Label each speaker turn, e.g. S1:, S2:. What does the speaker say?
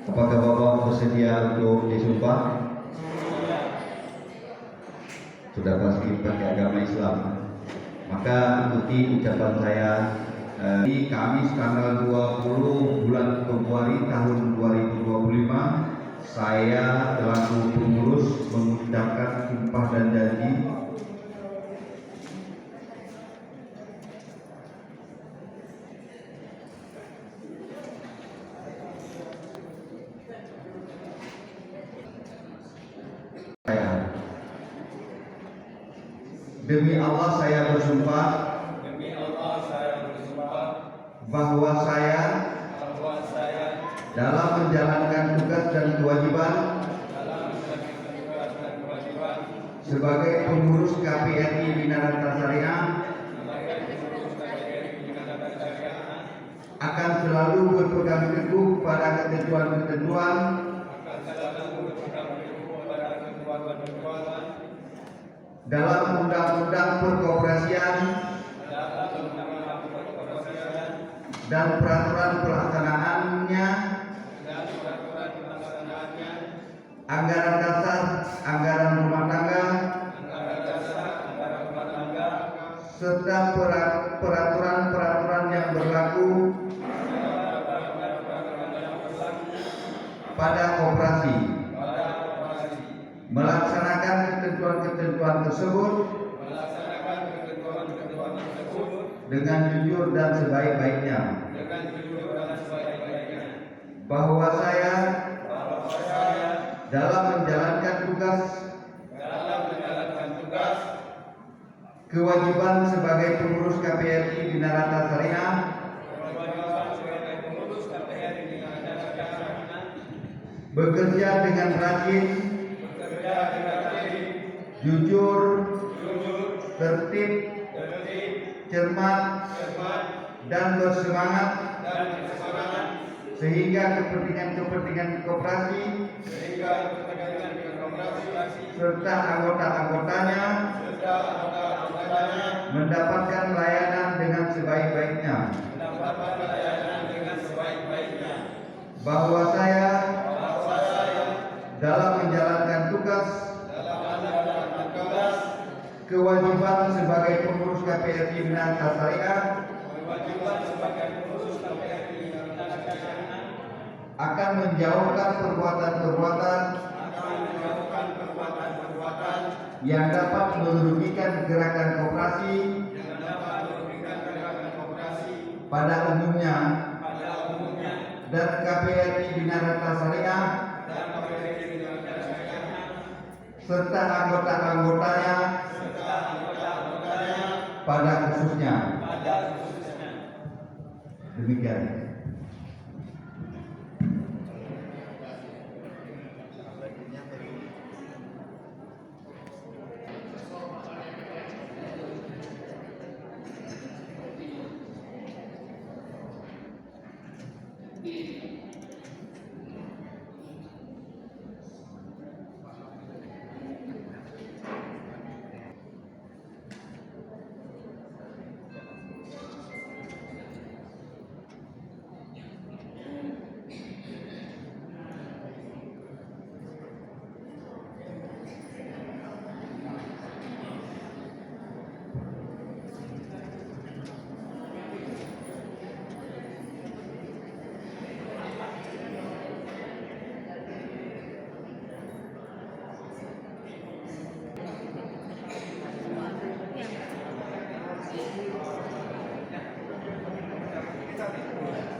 S1: Apakah Bapak bersedia untuk disumpah? Sudah pasti pakai agama Islam. Maka ikuti ucapan saya. Di Kamis tanggal 20 bulan Februari tahun 2025, saya selaku pengurus mengucapkan sumpah dan janji saya. Demi Allah saya bersumpah bahwa saya dalam menjalankan tugas dan kewajiban sebagai pengurus KPRI Binarata Syariah akan selalu berpegang teguh pada ketentuan-ketentuan dalam undang-undang perkoperasian dan peraturan pelaksanaannya, anggaran dasar, anggaran rumah tangga, serta peraturan-peraturan yang berlaku pada koperasi, melaksanakan ketentuan-ketentuan tersebut dengan jujur dan sebaik-baiknya, bahwa saya dalam menjalankan tugas kewajiban sebagai pengurus KPRI Binarata Syariah bekerja dengan rajin, jujur, tertib, cermat, dan bersemangat, sehingga kepentingan koperasi serta anggota-anggotanya mendapatkan layanan dengan sebaik-baiknya, bahwa saya dalam menjalankan tugas kewajiban sebagai pengurus KPRI Binarata Syariah akan menjauhkan perbuatan-perbuatan yang dapat merugikan gerakan koperasi pada umumnya dan KPRI Binarata Syariah serta anggota-anggotanya pada khususnya. Demikian. Kita